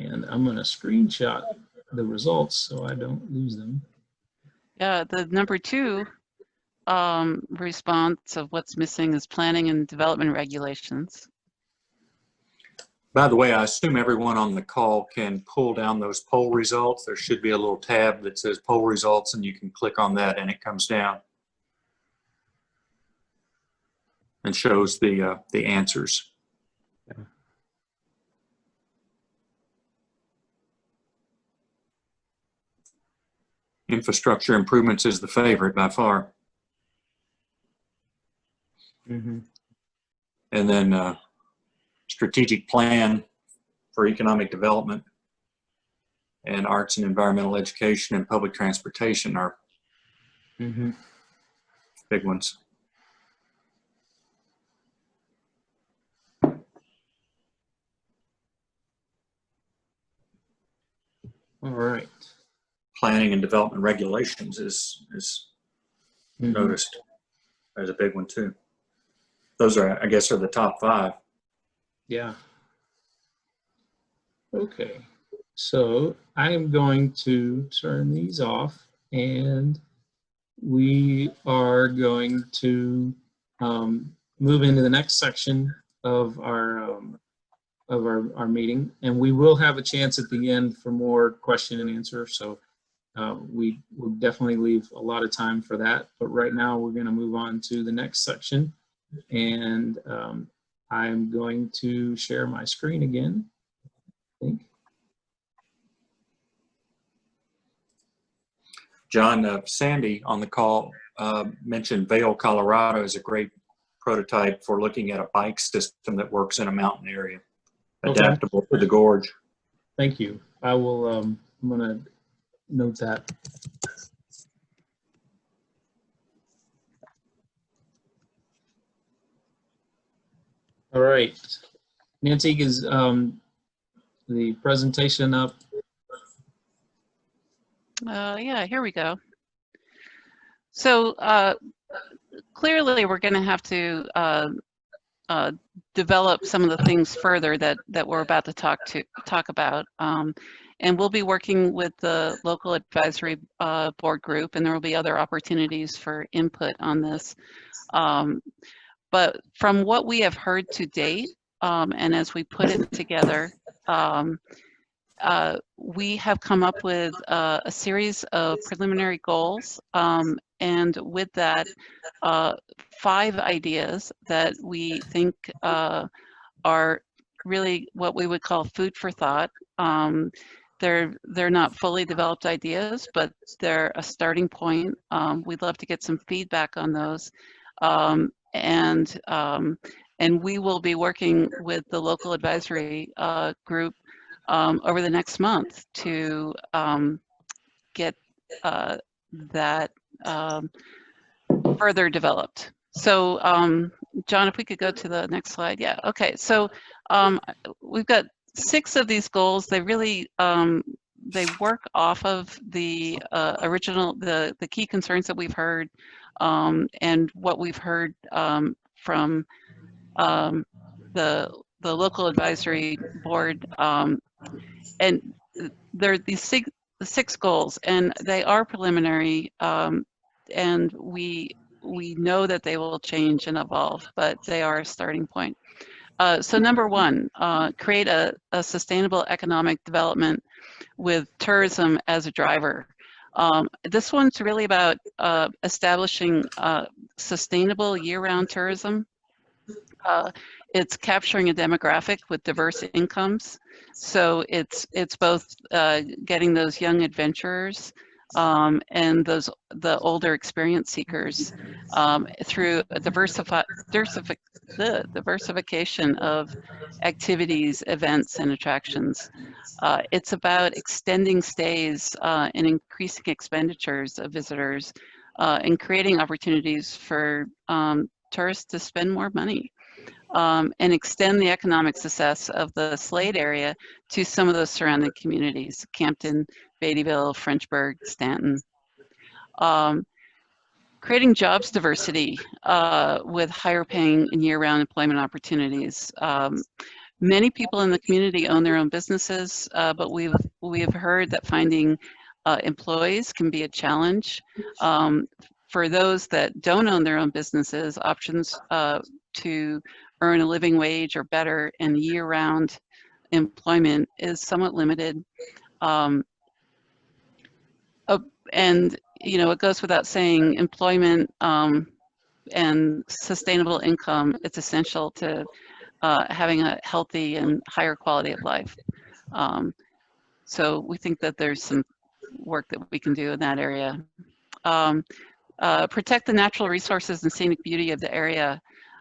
And I'm going to screenshot the results so I don't lose them. Yeah, the number 2 response of what's missing is planning and development regulations. By the way, I assume everyone on the call can pull down those poll results. There should be a little tab that says poll results, and you can click on that and it comes down and shows the answers. Yeah. Infrastructure improvements is the favorite by far. Mm-hmm. And then strategic plan for economic development and arts and environmental education and public transportation are big ones. All right. Planning and development regulations is noticed as a big one too. Those are, I guess, are the top 5. Yeah. Okay. So I am going to turn these off, and we are going to move into the next section of our meeting, and we will have a chance at the end for more question and answer. So we will definitely leave a lot of time for that. But right now we're going to move on to the next section, and I'm going to share my screen again, I think. John, Sandy on the call mentioned Vail, Colorado as a great prototype for looking at a bike system that works in a mountain area, adaptable to the gorge. Thank you. I will, I'm going to note that. All right. Nancy, is the presentation up? Yeah, here we go. So clearly we're going to have to develop some of the things further that we're about to talk about. And we'll be working with the local advisory board group, and there will be other opportunities for input on this. But from what we have heard to date, and as we put it together, we have come up with a series of preliminary goals, and with that, 5 ideas that we think are really what we would call food for thought. They're not fully developed ideas, but they're a starting point. We'd love to get some feedback on those, and we will be working with the local advisory group over the next month to get that further developed. So John, if we could go to the next slide. Yeah, okay. So we've got 6 of these goals. They really, they work off of the original, the key concerns that we've heard, and what we've heard from the local advisory board, and there are these 6 goals, and they are preliminary, and we know that they will change and evolve, but they are a starting point. So number 1, create a sustainable economic development with tourism as a driver. This one's really about establishing sustainable year-round tourism. It's capturing a demographic with diverse incomes. So it's both getting those young adventurers and the older experience seekers through a diversification of activities, events, and attractions. It's about extending stays and increasing expenditures of visitors and creating opportunities for tourists to spend more money. And extend the economic success of the Slade area to some of those surrounding communities, Campton, Beattyville, Frenchburg, Stanton. Creating jobs diversity with higher paying and year-round employment opportunities. Many people in the community own their own businesses, but we have heard that finding employees can be a challenge. For those that don't own their own businesses, options to earn a living wage or better and year-round employment is somewhat limited. And you know, it goes without saying, employment and sustainable income, it's essential to having a healthy and higher quality of life. So we think that there's some work that we can do in that area. Protect the natural resources and scenic beauty of the area.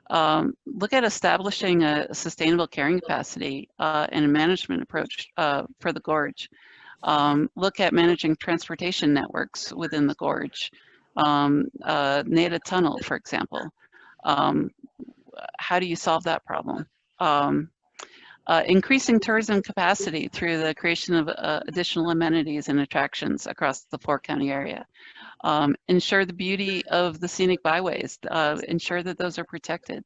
Look at establishing a sustainable carrying capacity and a management approach for the gorge. Look at managing transportation networks within the gorge. Nada Tunnel, for example. How do you solve that problem? Increasing tourism capacity through the creation of additional amenities and attractions across the 4-county area. Ensure the beauty of the scenic byways, ensure that those are protected.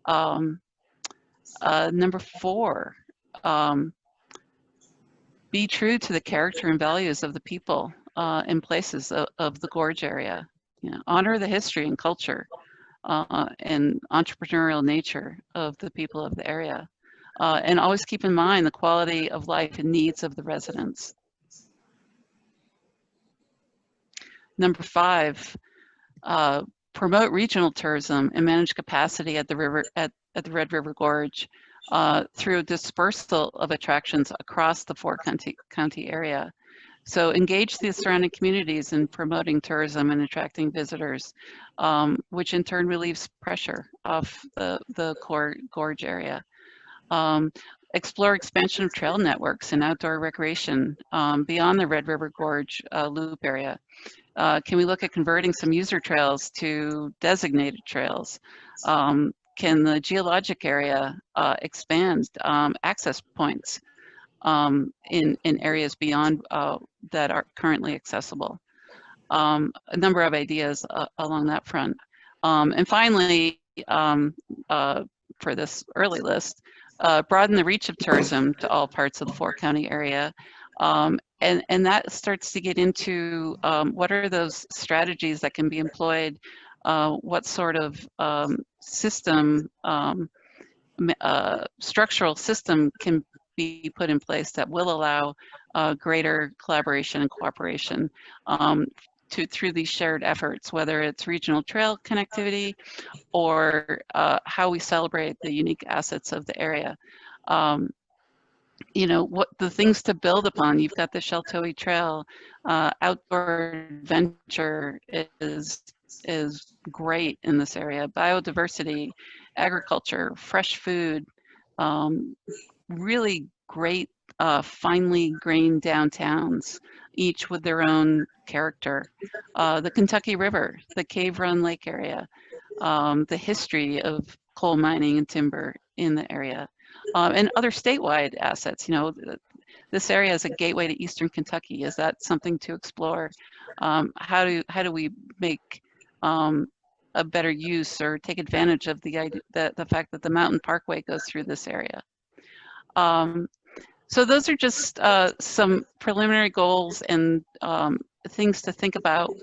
Number 4, be true to the character and values of the people and places of the gorge area. You know, honor the history and culture and entrepreneurial nature of the people of the area. And always keep in mind the quality of life and needs of the residents. Number 5, promote regional tourism and manage capacity at the river at the Red River Gorge through a dispersal of attractions across the 4-county area. So engage the surrounding communities in promoting tourism and attracting visitors, which in turn relieves pressure off the core gorge area. Explore expansion of trail networks and outdoor recreation beyond the Red River Gorge loop area. Can we look at converting some user trails to designated trails? Can the geologic area expand access points in areas beyond that are currently accessible? A number of ideas along that front. And finally, for this early list, broaden the reach of tourism to all parts of the 4-county area. And that starts to get into what are those strategies that can be employed, what sort of structural system can be put in place that will allow greater collaboration and cooperation through these shared efforts, whether it's regional trail connectivity or how we celebrate the unique assets of the area. You know, what the things to build upon. You've got the Sheltowee Trail. Outdoor adventure is great in this area. Biodiversity, agriculture, fresh food, really great finely grained downtowns, each with their own character. The Kentucky River, the Cave Run Lake area, the history of coal mining and timber in the area. And other statewide assets. You know, this area is a gateway to Eastern Kentucky. Is that something to explore? How do we make a better use or take advantage of the fact that the Mountain Parkway goes through this area? So those are just some preliminary goals and things to think about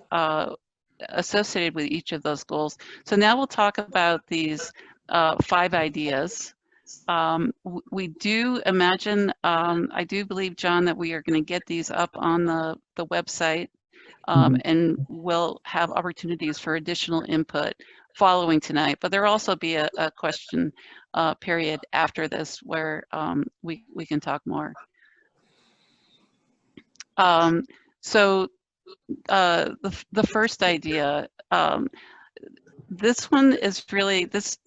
associated with each of those goals. So now we'll talk about these 5 ideas. We do imagine, I do believe, John, that we are going to get these up on the website and we'll have opportunities for additional input following tonight. But there will also be a question period after this where we can talk more. So the first idea, this one is really, this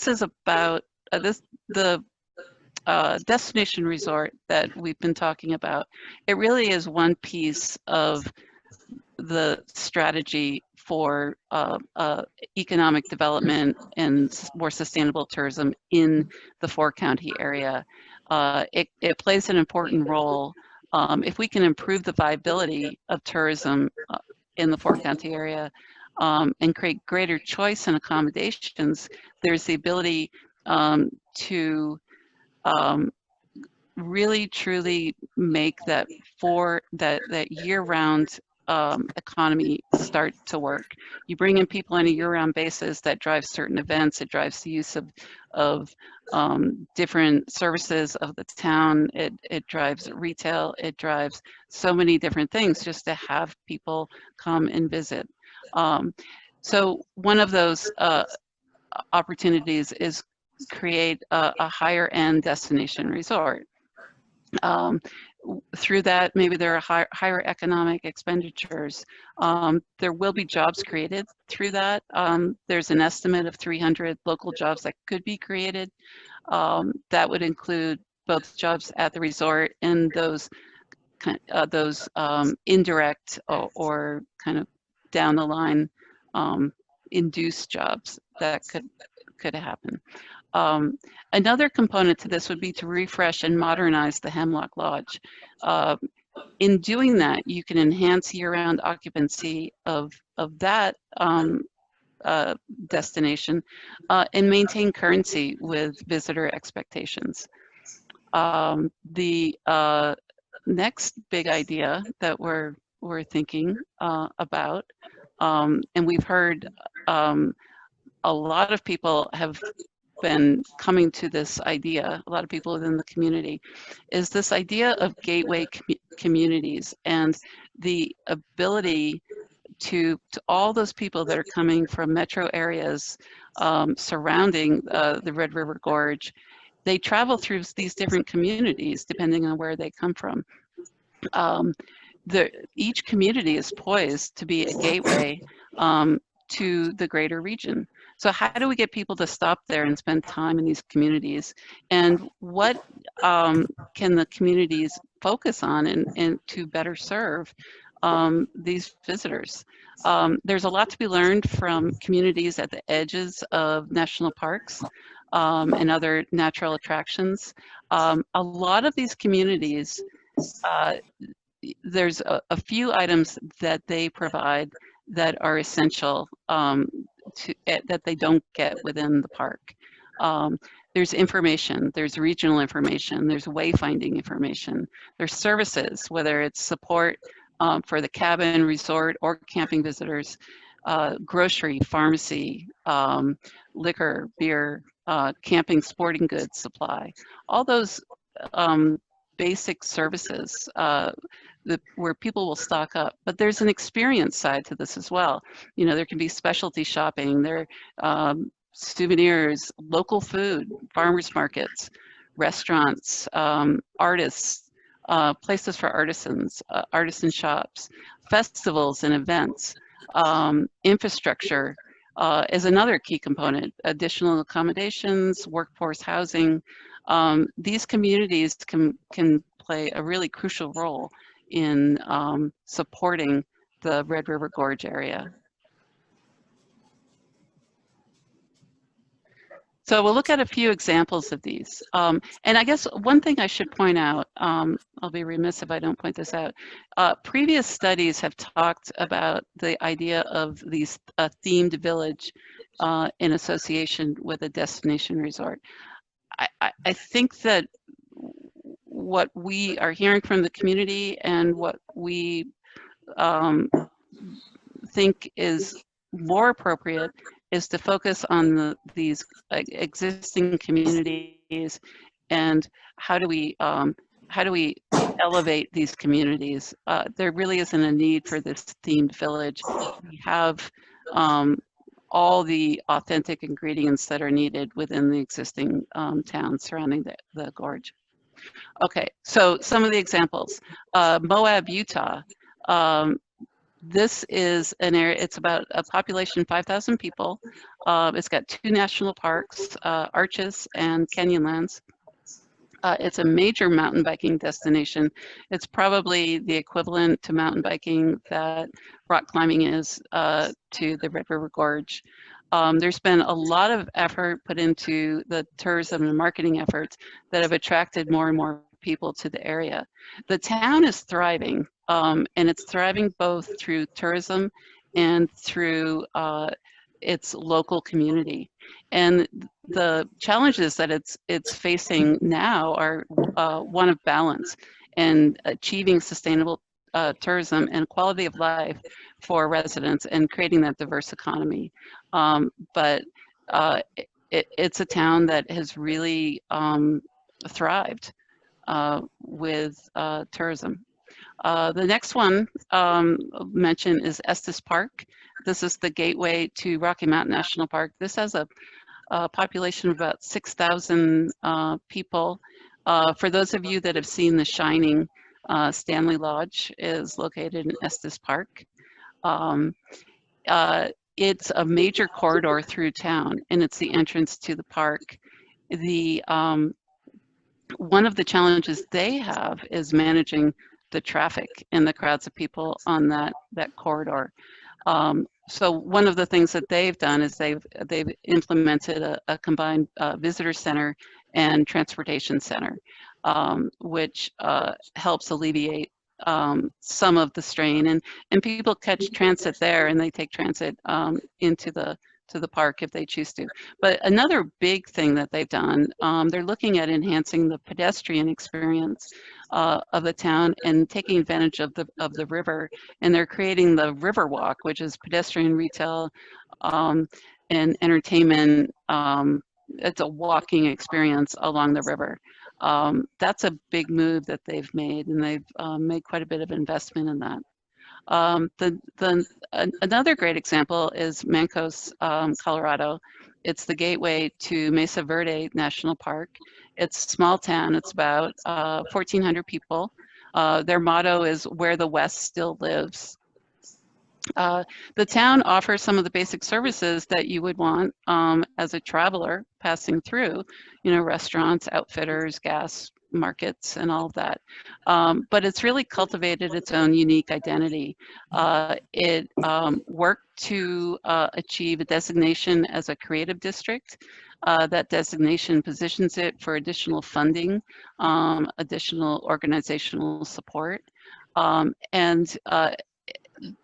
is about the destination resort that we've been talking about. It really is one piece of the strategy for economic development and more sustainable tourism in the 4-county area. It plays an important role. If we can improve the viability of tourism in the 4-county area and create greater choice and accommodations, there's the ability to really truly make that that year-round economy start to work. You bring in people on a year-round basis, that drives certain events. It drives the use of different services of the town. It drives retail. It drives so many different things just to have people come and visit. So one of those opportunities is create a higher end destination resort. Through that, maybe there are higher economic expenditures. There will be jobs created through that. There's an estimate of 300 local jobs that could be created. That would include both jobs at the resort and those indirect or kind of down the line induced jobs that could happen. Another component to this would be to refresh and modernize the Hemlock Lodge. In doing that, you can enhance year-round occupancy of that destination and maintain currency with visitor expectations. The next big idea that we're thinking about, and we've heard a lot of people have been coming to this idea, a lot of people within the community, is this idea of gateway communities and the ability to all those people that are coming from metro areas surrounding the Red River Gorge. They travel through these different communities depending on where they come from. Each community is poised to be a gateway to the greater region. So how do we get people to stop there and spend time in these communities? And what can the communities focus on and to better serve these visitors? There's a lot to be learned from communities at the edges of national parks and other natural attractions. A lot of these communities, there's a few items that they provide that are essential that they don't get within the park. There's information, there's regional information, there's wayfinding information, there's services, whether it's support for the cabin, resort, or camping visitors, grocery, pharmacy, liquor, beer, camping, sporting goods supply, all those basic services where people will stock up. But there's an experience side to this as well. You know, there can be specialty shopping, there souvenirs, local food, farmers markets, restaurants, artists, places for artisans, artisan shops, festivals and events, infrastructure is another key component, additional accommodations, workforce housing. These communities can play a really crucial role in supporting the Red River Gorge area. So we'll look at a few examples of these. And I guess one thing I should point out, I'll be remiss if I don't point this out. Previous studies have talked about the idea of these themed village in association with a destination resort. I think that what we are hearing from the community and what we think is more appropriate is to focus on these existing communities and how do we elevate these communities. There really isn't a need for this themed village. We have all the authentic ingredients that are needed within the existing towns surrounding the gorge. Okay, so some of the examples. Moab, Utah. This is an area, it's about a population of 5,000 people. It's got 2 national parks, Arches and Canyonlands. It's a major mountain biking destination. It's probably the equivalent to mountain biking that rock climbing is to the Red River Gorge. There's been a lot of effort put into the tourism and marketing efforts that have attracted more and more people to the area. The town is thriving, and it's thriving both through tourism and through its local community. And the challenges that it's facing now are one of balance and achieving sustainable tourism and quality of life for residents and creating that diverse economy. But it's a town that has really thrived with tourism. The next one I'll mention is Estes Park. This is the gateway to Rocky Mountain National Park. This has a population of about 6,000 people. For those of you that have seen The Shining, Stanley Lodge is located in Estes Park. It's a major corridor through town, and it's the entrance to the park. The one of the challenges they have is managing the traffic and the crowds of people on that corridor. So one of the things that they've done is they've implemented a combined visitor center and transportation center, which helps alleviate some of the strain, and people catch transit there, and they take transit into the park if they choose to. But another big thing that they've done, they're looking at enhancing the pedestrian experience of the town and taking advantage of the river, and they're creating the River Walk, which is pedestrian retail and entertainment. It's a walking experience along the river. That's a big move that they've made, and they've made quite a bit of investment in that. Another great example is Mancos, Colorado. It's the gateway to Mesa Verde National Park. It's a small town. It's about 1,400 people. Their motto is "Where the West Still Lives." The town offers some of the basic services that you would want as a traveler passing through, restaurants, outfitters, gas markets, and all of that. But it's really cultivated its own unique identity. It worked to achieve a designation as a creative district. That designation positions it for additional funding, additional organizational support, and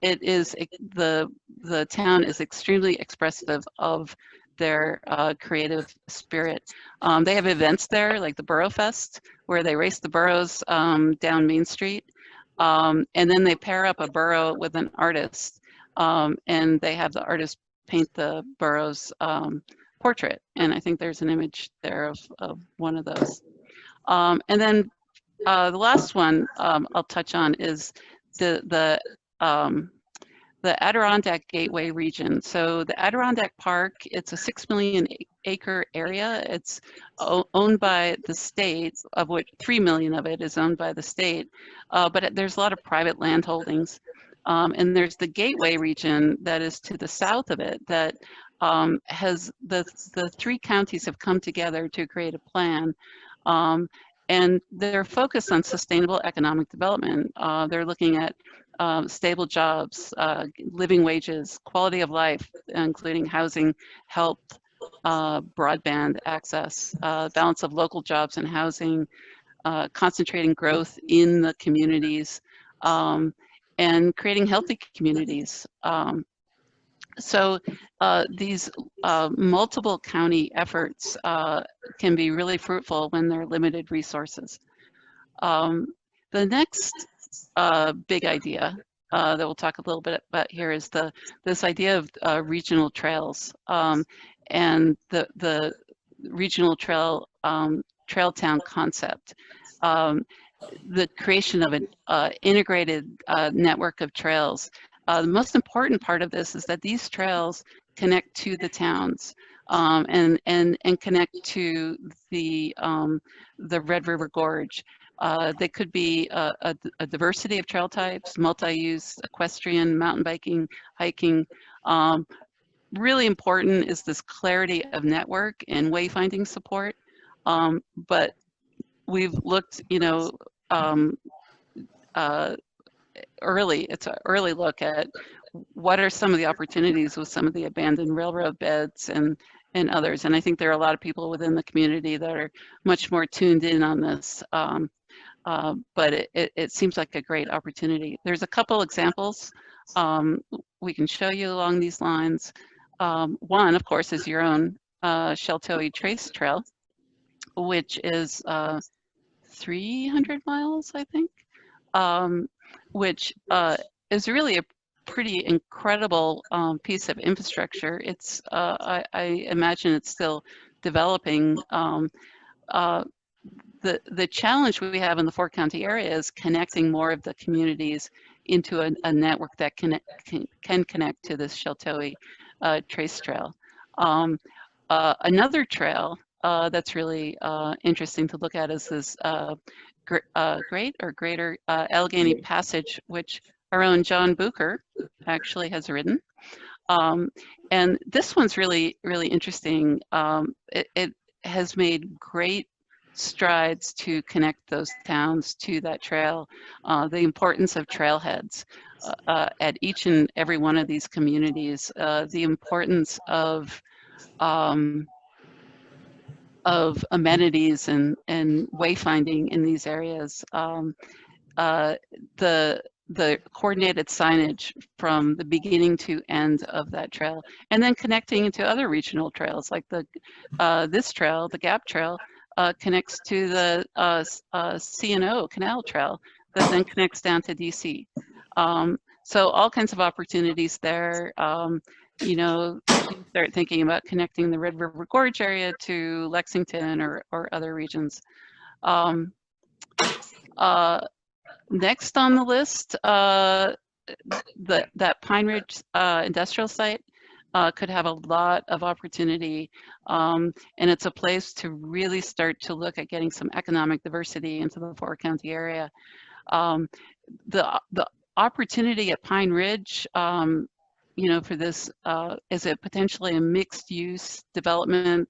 it is the town is extremely expressive of their creative spirit. They have events there like the Burro Fest, where they race the burros down Main Street, and then they pair up a burro with an artist, and they have the artist paint the burro's portrait. And I think there's an image there of one of those. And then the last one I'll touch on is the Adirondack Gateway region. So the Adirondack Park, it's a 6 million acre area. It's owned by the state, of which 3 million of it is owned by the state, but there's a lot of private land holdings. And there's the Gateway region that is to the south of it that has the three counties have come together to create a plan. And they're focused on sustainable economic development. They're looking at stable jobs, living wages, quality of life, including housing, health, broadband access, balance of local jobs and housing, concentrating growth in the communities, and creating healthy communities. So these multiple county efforts can be really fruitful when they're limited resources. The next big idea that we'll talk a little bit about here is this idea of regional trails and the regional trail town concept. The creation of an integrated network of trails. The most important part of this is that these trails connect to the towns and connect to the Red River Gorge. They could be a diversity of trail types, multi-use, equestrian, mountain biking, hiking. Really important is this clarity of network and wayfinding support. But we've looked, it's an early look at what are some of the opportunities with some of the abandoned railroad beds and others. And I think there are a lot of people within the community that are much more tuned in on this. But it seems like a great opportunity. There's a couple examples we can show you along these lines. One, of course, is your own Sheltowee Trace Trail, which is 300 miles, I think, which is really a pretty incredible piece of infrastructure. It's I imagine it's still developing. The challenge we have in the four-county area is connecting more of the communities into a network that can connect to this Sheltowee Trace Trail. Another trail that's really interesting to look at is this Greater Allegheny Passage, which our own John Bucher actually has ridden. And this one's really, really interesting. It has made great strides to connect those towns to that trail. The importance of trailheads at each and every one of these communities, the importance of amenities and wayfinding in these areas. The coordinated signage from the beginning to end of that trail, and then connecting into other regional trails like this trail, the Gap Trail, connects to the C&O Canal Trail that then connects down to DC. So all kinds of opportunities there. You know, you start thinking about connecting the Red River Gorge area to Lexington or other regions. Next on the list, that Pine Ridge industrial site could have a lot of opportunity, and it's a place to really start to look at getting some economic diversity into the four-county area. The opportunity at Pine Ridge, you know, for this is a potentially a mixed-use development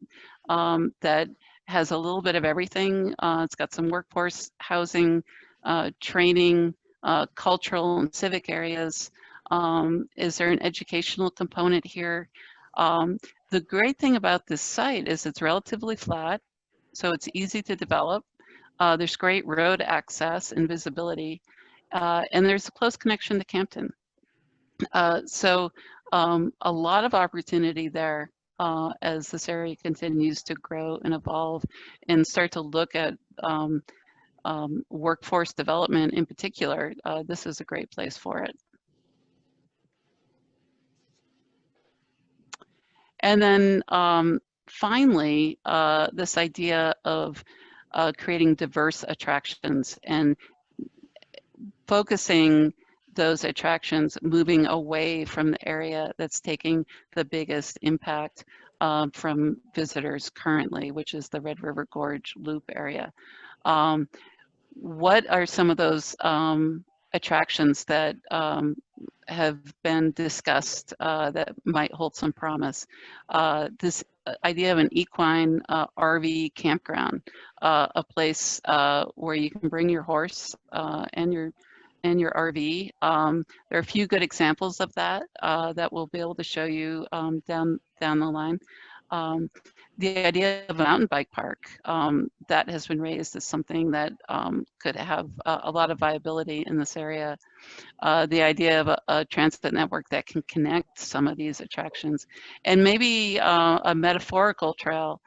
that has a little bit of everything. It's got some workforce housing, training, cultural and civic areas. Is there an educational component here? The great thing about this site is it's relatively flat, so it's easy to develop. There's great road access and visibility, and there's a close connection to Campton. So a lot of opportunity there as this area continues to grow and evolve and start to look at workforce development in particular. This is a great place for it. And then finally, this idea of creating diverse attractions and focusing those attractions, moving away from the area that's taking the biggest impact from visitors currently, which is the Red River Gorge Loop area. What are some of those attractions that have been discussed that might hold some promise? This idea of an equine RV campground, a place where you can bring your horse and your RV. There are a few good examples of that that we'll be able to show you down the line. The idea of a mountain bike park that has been raised as something that could have a lot of viability in this area. The idea of a transit network that can connect some of these attractions, and maybe a metaphorical trail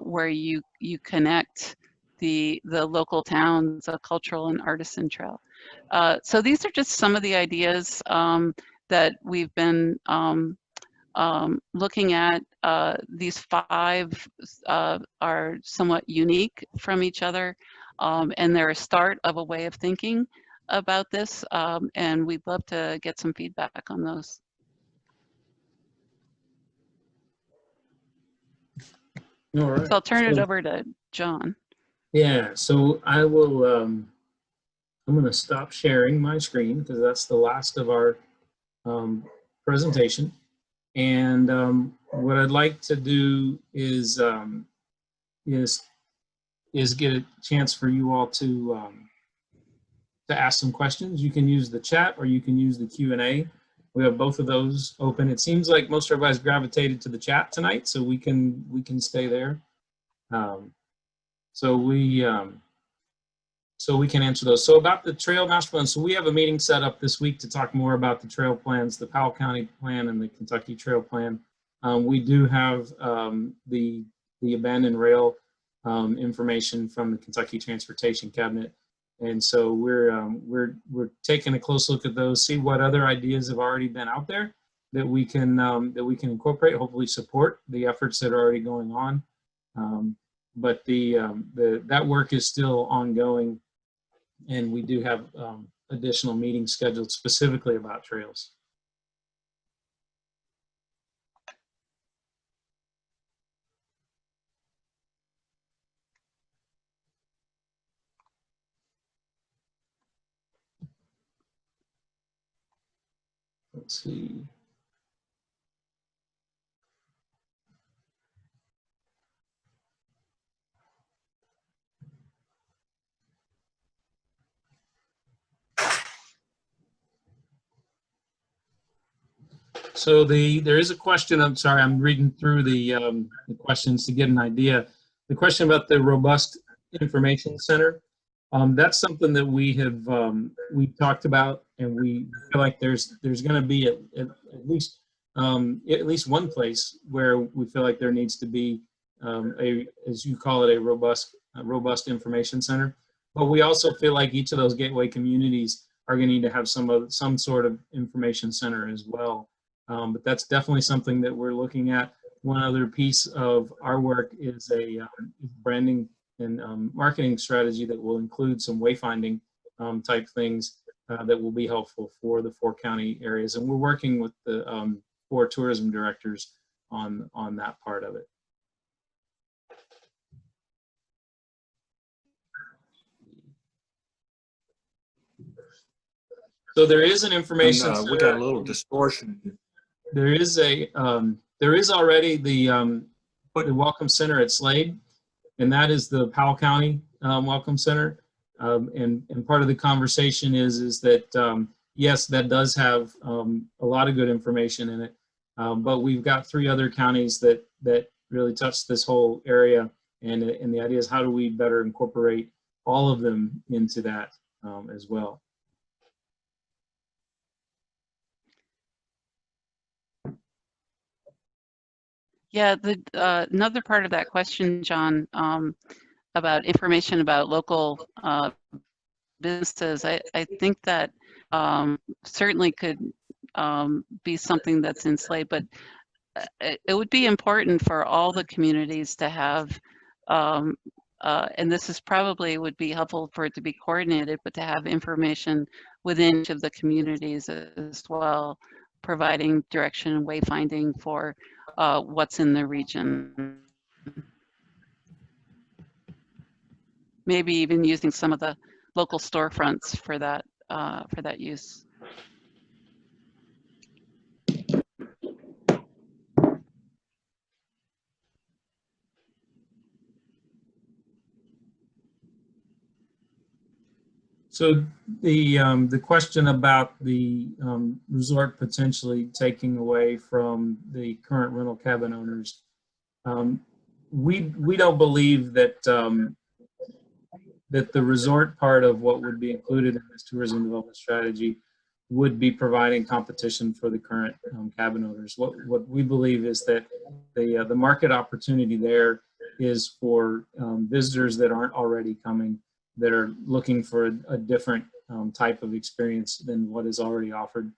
where you connect the local towns, a cultural and artisan trail. So these are just some of the ideas that we've been looking at. These five are somewhat unique from each other, and they're a start of a way of thinking about this, and we'd love to get some feedback on those. All right. So I'll turn it over to John. Yeah, so I will, I'm going to stop sharing my screen because that's the last of our presentation. And what I'd like to do is get a chance for you all to ask some questions. You can use the chat or you can use the Q&A. We have both of those open. It seems like most everybody's gravitated to the chat tonight, so we can stay there. So we can answer those. So about the trail master plan, so we have a meeting set up this week to talk more about the trail plans, the Powell County plan and the Kentucky Trail plan. We do have the abandoned rail information from the Kentucky Transportation Cabinet, and so we're taking a close look at those, see what other ideas have already been out there that we can incorporate, hopefully support the efforts that are already going on. But that work is still ongoing, and we do have additional meetings scheduled specifically about trails. Let's see. So there is a question. I'm sorry, I'm reading through the questions to get an idea. The question about the robust information center. That's something that we have we talked about, and we feel like there's going to be at least one place where we feel like there needs to be as you call it, a robust information center. But we also feel like each of those gateway communities are going to need to have some sort of information center as well. But that's definitely something that we're looking at. One other piece of our work is a branding and marketing strategy that will include some wayfinding type things that will be helpful for the 4 county areas. And we're working with the 4 tourism directors on that part of it. So there is an information center. We got a little distortion. There is already the Welcome Center at Slade, and that is the Powell County Welcome Center. And part of the conversation is that yes, that does have a lot of good information in it, but we've got 3 other counties that really touch this whole area, and the idea is how do we better incorporate all of them into that as well. Yeah, another part of that question, John, about information about local businesses, I think that certainly could be something that's in Slade, but it would be important for all the communities to have, and this is probably would be helpful for it to be coordinated, but to have information within each of the communities as well, providing direction and wayfinding for what's in the region. Maybe even using some of the local storefronts for that use. So the question about the resort potentially taking away from the current rental cabin owners, we don't believe that that the resort part of what would be included in this tourism development strategy would be providing competition for the current cabin owners. What we believe is that the market opportunity there is for visitors that aren't already coming, that are looking for a different type of experience than what is already offered,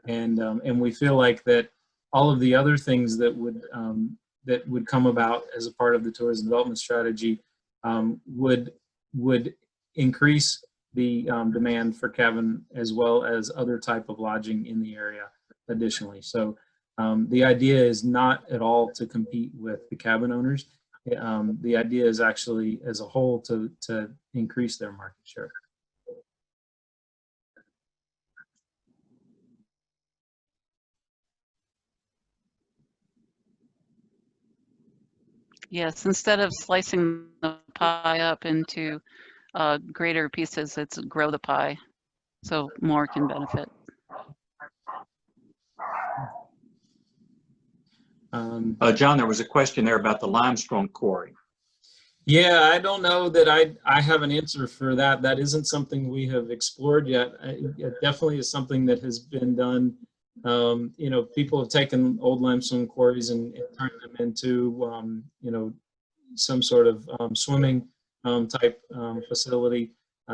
and we feel like that all of the other things that would come about as a part of the tourism development strategy would increase the demand for cabin as well as other type of lodging in the area additionally. So the idea is not at all to compete with the cabin owners. The idea is actually as a whole to increase their market share. Yes, instead of slicing the pie up into greater pieces, it's grow the pie so more can benefit. John, there was a question there about the limestone quarry. Yeah, I don't know that I have an answer for that. That isn't something we have explored yet. It definitely is something that has been done You know, people have taken old limestone quarries and turned them into, you know, some sort of swimming type facility.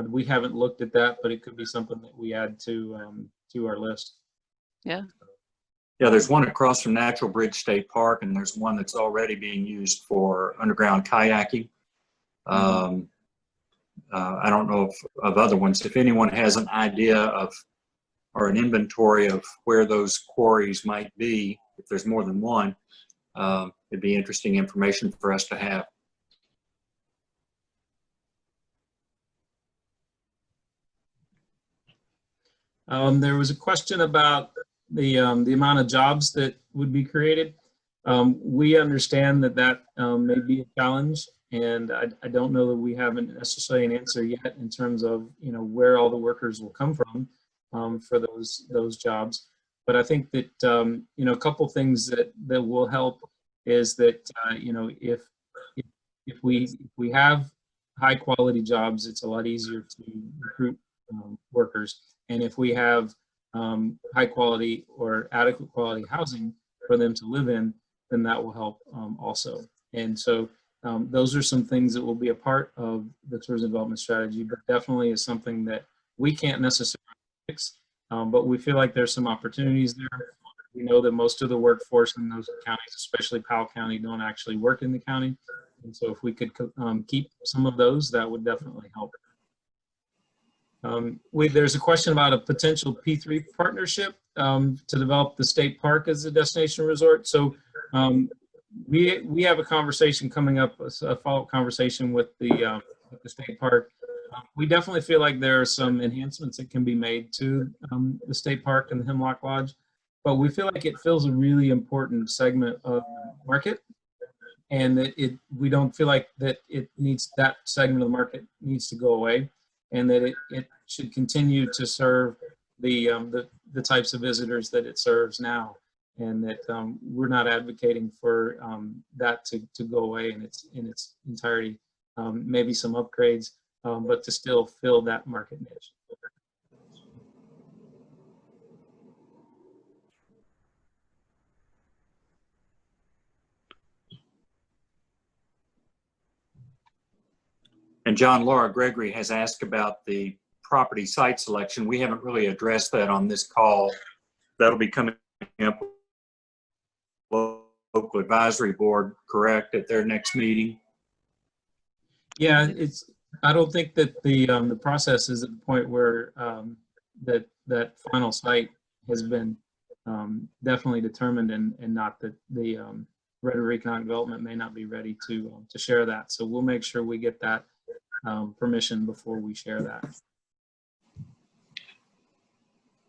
We haven't looked at that, but it could be something that we add to our list. Yeah. Yeah, there's one across from Natural Bridge State Park, and there's one that's already being used for underground kayaking. I don't know of other ones. If anyone has an idea of or an inventory of where those quarries might be, if there's more than one, it'd be interesting information for us to have. There was a question about the amount of jobs that would be created. We understand that that may be a challenge, and I don't know that we haven't necessarily an answer yet in terms of, you know, where all the workers will come from for those jobs. But I think that you know, a couple things that will help is that you know, if we have high quality jobs, it's a lot easier to recruit workers. And if we have high quality or adequate quality housing for them to live in, then that will help also. And so those are some things that will be a part of the tourism development strategy, but definitely is something that we can't necessarily fix, but we feel like there's some opportunities there. We know that most of the workforce in those counties, especially Powell County, don't actually work in the county. And so if we could keep some of those, that would definitely help. There's a question about a potential P3 partnership to develop the state park as a destination resort. So we have a conversation coming up, a follow-up conversation with the state park. We definitely feel like there are some enhancements that can be made to the state park and the Hemlock Lodge, but we feel like it fills a really important segment of the market, and that we don't feel like that that segment of the market needs to go away, and that it should continue to serve the types of visitors that it serves now, and that we're not advocating for that to go away in its entirety. Maybe some upgrades, but to still fill that market niche. And John, Laura Gregory has asked about the property site selection. We haven't really addressed that on this call. That'll be coming up with local advisory board, correct, at their next meeting? Yeah, I don't think that the process is at the point where that final site has been definitely determined, and not that the Red River Economic Development may not be ready to share that. So we'll make sure we get that permission before we share that.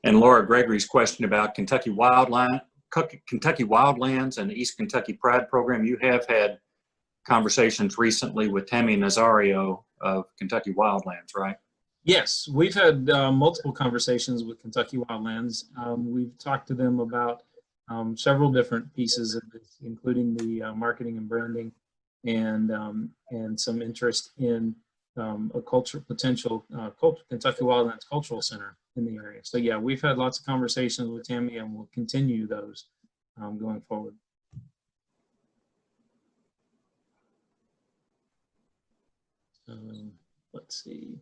And Laura Gregory's question about Kentucky Wildlands and the East Kentucky Pride Program. You have had conversations recently with Tammy Nazario of Kentucky Wildlands, right? Yes, we've had multiple conversations with Kentucky Wildlands. We've talked to them about several different pieces of this, including the marketing and branding, and some interest in a potential Kentucky Wildlands Cultural Center in the area. So yeah, we've had lots of conversations with Tammy, and we'll continue those going forward. Let's see.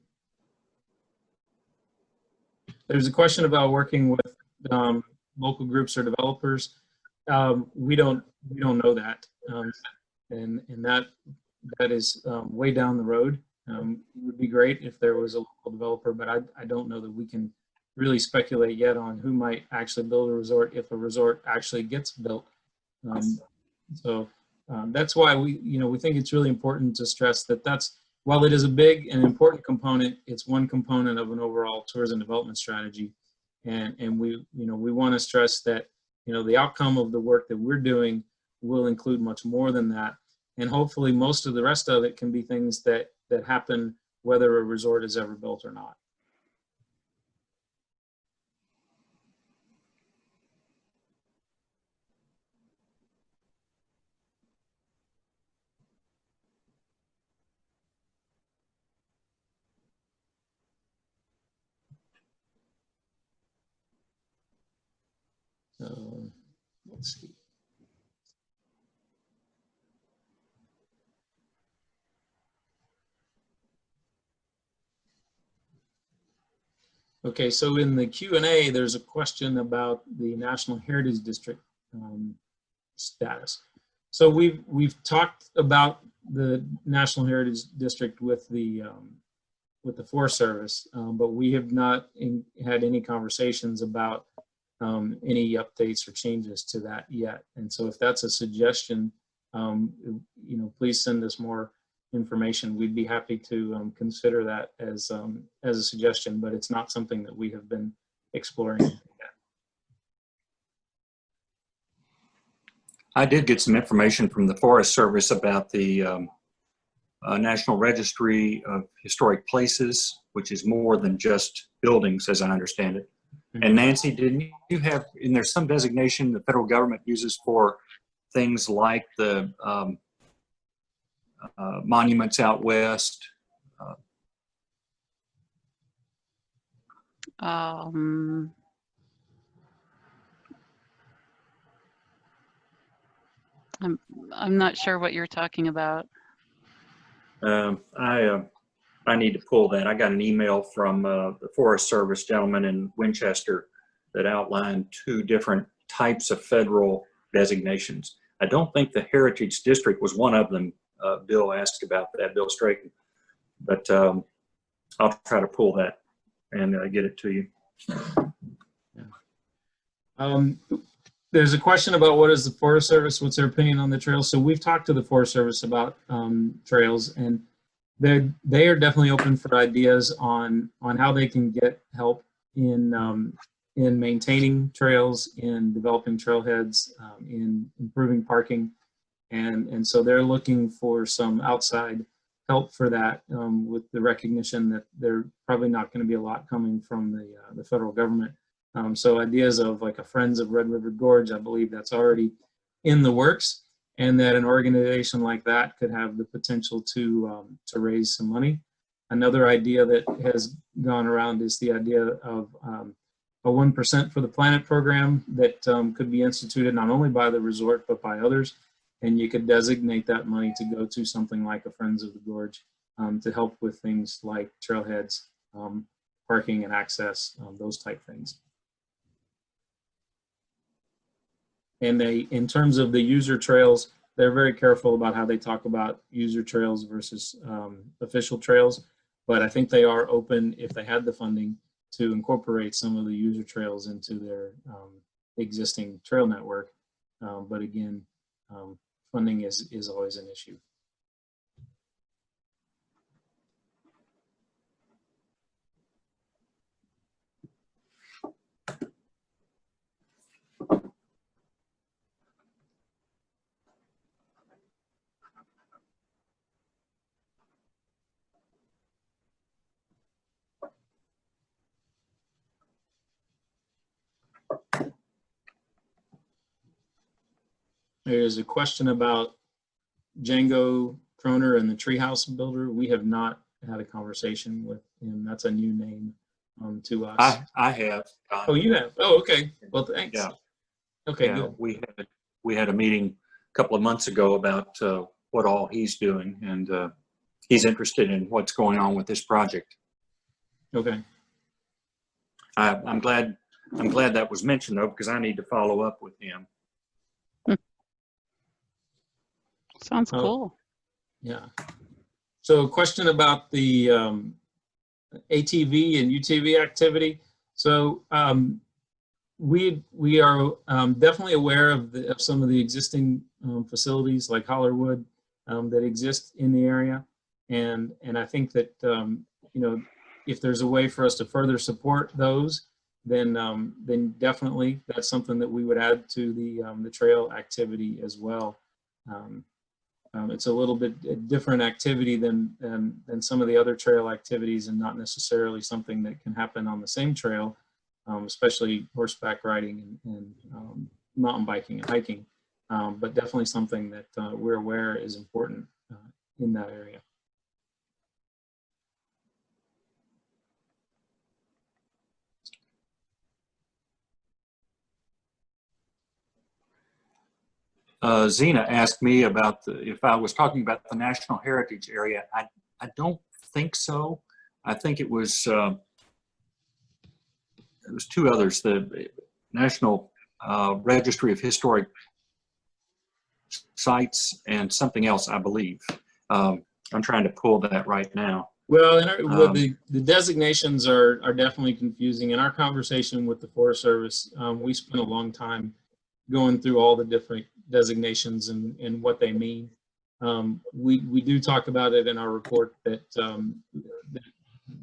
There's a question about working with local groups or developers. We don't know that, and that is way down the road. It would be great if there was a local developer, but I don't know that we can really speculate yet on who might actually build a resort if a resort actually gets built. So that's why we think it's really important to stress that while it is a big and important component, it's one component of an overall tourism development strategy, and we want to stress that the outcome of the work that we're doing will include much more than that, and hopefully most of the rest of it can be things that happen whether a resort is ever built or not. Let's see. Okay, so in the Q&A, there's a question about the National Heritage District status. So we've talked about the National Heritage District with the Forest Service, but we have not had any conversations about any updates or changes to that yet. And so if that's a suggestion, you know, please send us more information. We'd be happy to consider that as a suggestion, but it's not something that we have been exploring yet. I did get some information from the Forest Service about the National Registry of Historic Places, which is more than just buildings, as I understand it. Mm-hmm. And Nancy, didn't you have, and there's some designation the federal government uses for things like the monuments out west? I'm not sure what you're talking about. I need to pull that. I got an email from the Forest Service gentleman in Winchester that outlined 2 different types of federal designations. I don't think the Heritage District was one of them. Bill asked about that, Bill Strayton. But I'll try to pull that and get it to you. There's a question about what is the Forest Service, what's their opinion on the trails. So we've talked to the Forest Service about trails, and they are definitely open for ideas on how they can get help in maintaining trails, in developing trailheads, in improving parking, and so they're looking for some outside help for that, with the recognition that there probably not going to be a lot coming from the federal government. So ideas of like a Friends of Red River Gorge, I believe that's already in the works, and that an organization like that could have the potential to raise some money. Another idea that has gone around is the idea of a 1% for the Planet program that could be instituted not only by the resort but by others, and you could designate that money to go to something like a Friends of the Gorge to help with things like trailheads, parking and access, those type things. And in terms of the user trails, they're very careful about how they talk about user trails versus official trails. But I think they are open, if they had the funding, to incorporate some of the user trails into their existing trail network. But again, funding is always an issue. There's a question about Django Kroner and the Treehouse Builder. We have not had a conversation with him. That's a new name to us. I have. Oh, you have? Oh, okay. Well, thanks. Yeah. Okay, yeah, good. We had a meeting a couple of months ago about what all he's doing, and he's interested in what's going on with this project. Okay. I'm glad that was mentioned though, because I need to follow up with him. Sounds cool. Yeah. So a question about the ATV and UTV activity. So we are definitely aware of some of the existing facilities like Hollerwood that exist in the area, and I think that you know, if there's a way for us to further support those, then definitely that's something that we would add to the trail activity as well. It's a little bit different activity than some of the other trail activities, and not necessarily something that can happen on the same trail, especially horseback riding and mountain biking and hiking, but definitely something that we're aware is important in that area. Zena asked me about if I was talking about the National Heritage Area. I don't think so. I think it was two others, the National Registry of Historic Sites and something else, I believe. I'm trying to pull that right now. Well, the designations are definitely confusing. In our conversation with the Forest Service, we spent a long time going through all the different designations and what they mean. We do talk about it in our report that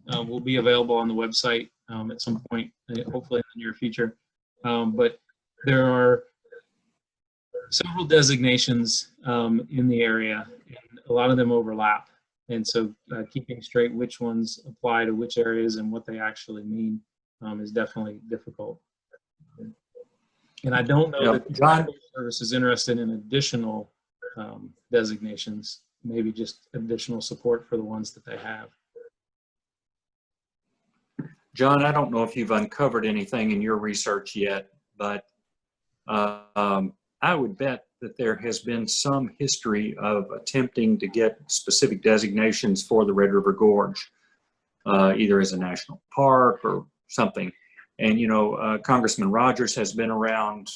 will be available on the website at some point, hopefully in the near future. But there are several designations in the area, and a lot of them overlap. And so keeping straight which ones apply to which areas and what they actually mean is definitely difficult. And I don't know that the Forest Service is interested in additional designations, maybe just additional support for the ones that they have. John, I don't know if you've uncovered anything in your research yet, but I would bet that there has been some history of attempting to get specific designations for the Red River Gorge, either as a national park or something. And, you know, Congressman Rogers has been around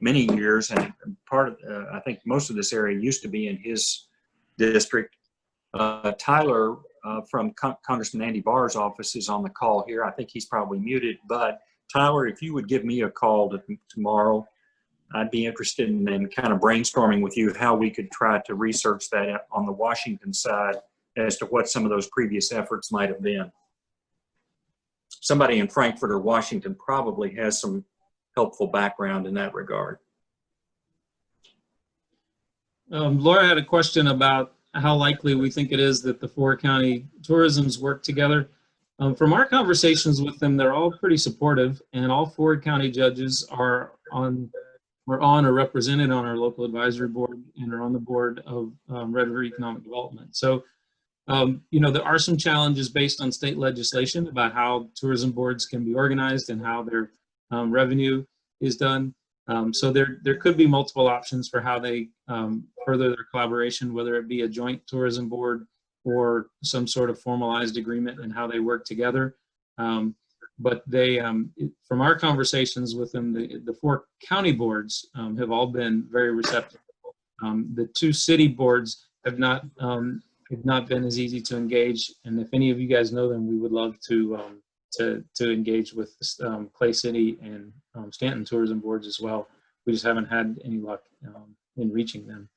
many years, and part of, I think most of this area used to be in his district. Tyler from Congressman Andy Barr's office is on the call here. I think he's probably muted, but Tyler, if you would give me a call tomorrow, I'd be interested in kind of brainstorming with you how we could try to research that on the Washington side as to what some of those previous efforts might have been. Somebody in Frankfort or Washington probably has some helpful background in that regard. Laura had a question about how likely we think it is that the four county tourisms work together. From our conversations with them, they're all pretty supportive, and all four county judges are on or represented on our local advisory board and are on the board of Red River Economic Development. So, you know, there are some challenges based on state legislation about how tourism boards can be organized and how their revenue is done. So there could be multiple options for how they further their collaboration, whether it be a joint tourism board or some sort of formalized agreement and how they work together. But they, from our conversations with them, the four county boards have all been very receptive. The two city boards have not been as easy to engage. And if any of you guys know them, we would love to engage with Clay City and Stanton tourism boards as well. We just haven't had any luck in reaching them.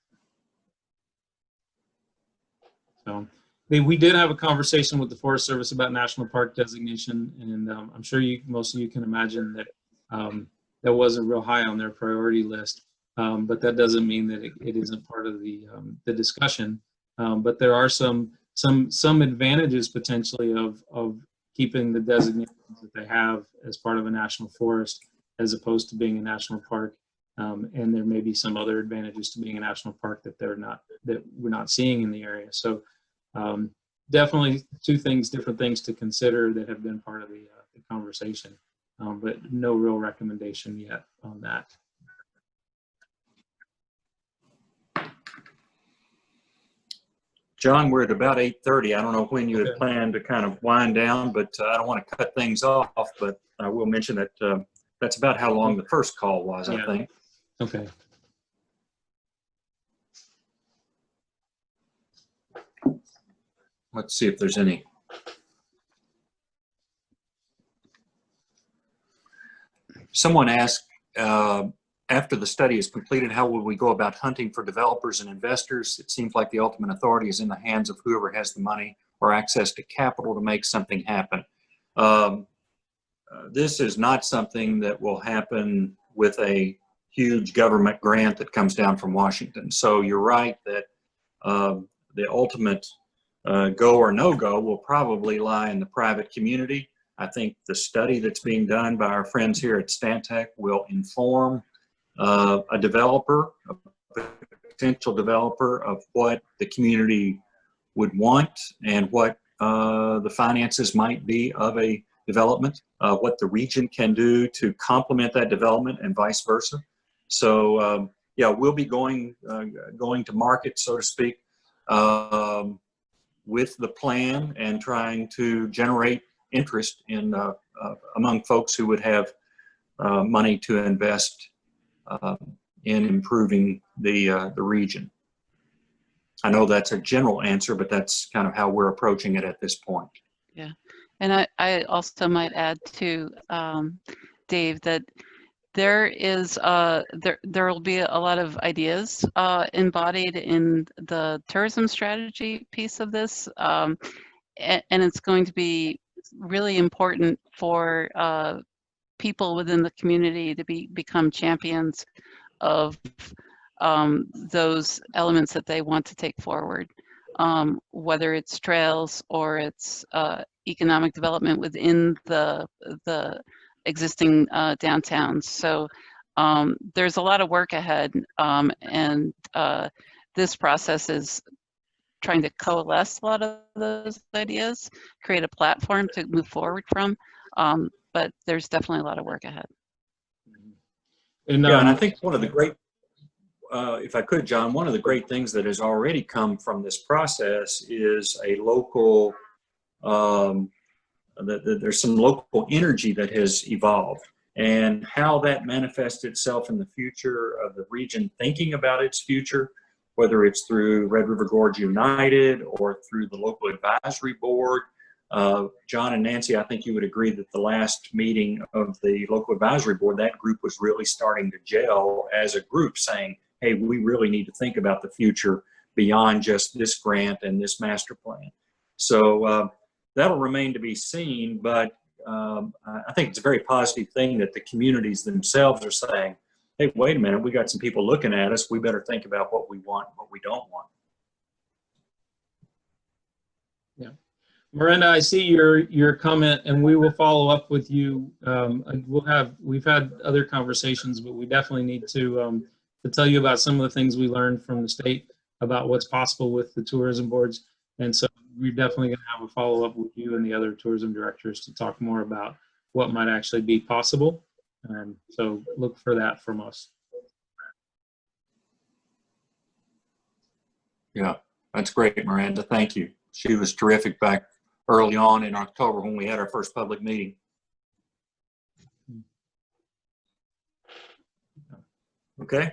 So we did have a conversation with the Forest Service about national park designation, and I'm sure most of you can imagine that that wasn't real high on their priority list. But that doesn't mean that it isn't part of the discussion. But there are some advantages potentially of keeping the designations that they have as part of a national forest as opposed to being a national park. And there may be some other advantages to being a national park that we're not seeing in the area. So definitely different things to consider that have been part of the conversation, but no real recommendation yet on that. John, we're at about 8:30. I don't know when you had planned to kind of wind down, but I don't want to cut things off, but I will mention that that's about how long the first call was, I think. Okay. Let's see if there's any. Someone asked, after the study is completed, how will we go about hunting for developers and investors? It seems like the ultimate authority is in the hands of whoever has the money or access to capital to make something happen. This is not something that will happen with a huge government grant that comes down from Washington. So you're right that the ultimate go or no go will probably lie in the private community. I think the study that's being done by our friends here at Stantec will inform a developer, a potential developer, of what the community would want and what the finances might be of a development, what the region can do to complement that development and vice versa. So yeah, we'll be going to market, so to speak, with the plan and trying to generate interest in among folks who would have money to invest in improving the region. I know that's a general answer, but that's kind of how we're approaching it at this point. Yeah, and I also might add to Dave that there is there will be a lot of ideas embodied in the tourism strategy piece of this, and it's going to be really important for people within the community to become champions of those elements that they want to take forward, whether it's trails or it's economic development within the existing downtowns. So there's a lot of work ahead, and this process is trying to coalesce a lot of those ideas, create a platform to move forward from, but there's definitely a lot of work ahead. And, yeah, and I think one of the great, if I could, John, one of the great things that has already come from this process is a local, there's some local energy that has evolved, and how that manifests itself in the future of the region thinking about its future, whether it's through Red River Gorge United or through the local advisory board. John and Nancy, I think you would agree that the last meeting of the local advisory board, that group was really starting to gel as a group, saying, hey, we really need to think about the future beyond just this grant and this master plan. So that'll remain to be seen, but I think it's a very positive thing that the communities themselves are saying, hey, wait a minute, we got some people looking at us, we better think about what we want and what we don't want. yeah. Miranda, I see your comment, and we will follow up with you. We've had other conversations, but we definitely need to tell you about some of the things we learned from the state about what's possible with the tourism boards. And so we're definitely going to have a follow up with you and the other tourism directors to talk more about what might actually be possible. So look for that from us. Yeah, that's great, Miranda. Thank you. She was terrific back early on in October when we had our first public meeting. Okay.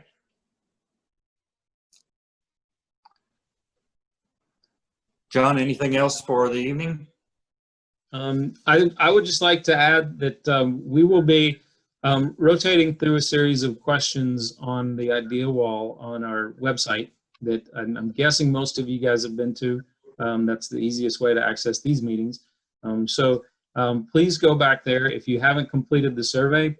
John, anything else for the evening? I would just like to add that we will be rotating through a series of questions on the idea wall on our website that I'm guessing most of you guys have been to. That's the easiest way to access these meetings. So please go back there. If you haven't completed the survey,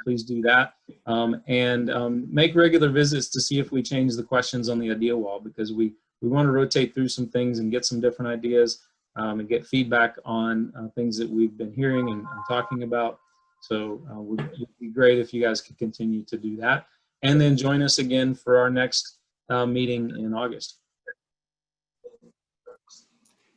please do that. And make regular visits to see if we change the questions on the idea wall, because we want to rotate through some things and get some different ideas and get feedback on things that we've been hearing and talking about. So it would be great if you guys could continue to do that. And then join us again for our next meeting in August.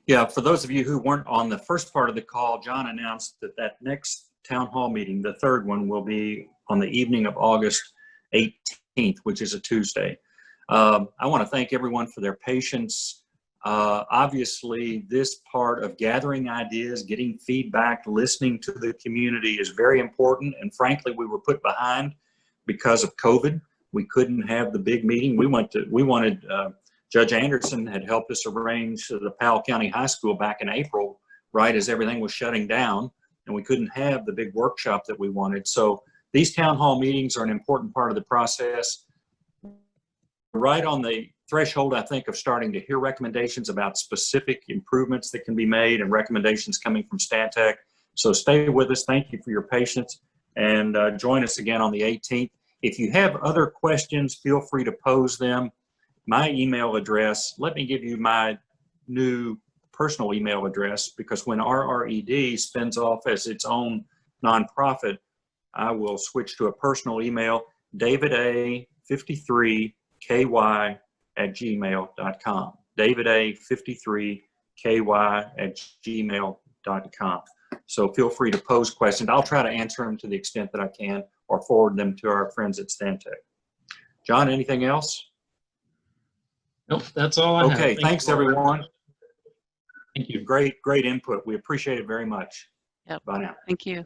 Yeah, for those of you who weren't on the first part of the call, John announced that next town hall meeting, the third one, will be on the evening of August 18th, which is a Tuesday. I want to thank everyone for their patience. Obviously, this part of gathering ideas, getting feedback, listening to the community is very important. And frankly, we were put behind because of COVID. We couldn't have the big meeting. We wanted Judge Anderson had helped us arrange the Powell County High School back in April, right as everything was shutting down, and we couldn't have the big workshop that we wanted. So these town hall meetings are an important part of the process. Right on the threshold, I think, of starting to hear recommendations about specific improvements that can be made and recommendations coming from Stantec. So stay with us. Thank you for your patience, and join us again on the 18th. If you have other questions, feel free to pose them. My email address, let me give you my new personal email address, because when RRED spins off as its own nonprofit, I will switch to a personal email, davida53ky@gmail.com. davida53ky@gmail.com. So feel free to pose questions. I'll try to answer them to the extent that I can, or forward them to our friends at Stantec. John, anything else? Nope, that's all I have. Okay, Thank thanks you all. everyone. Thank you. Great input. We appreciate it very much. Yep. Bye now. Thank you.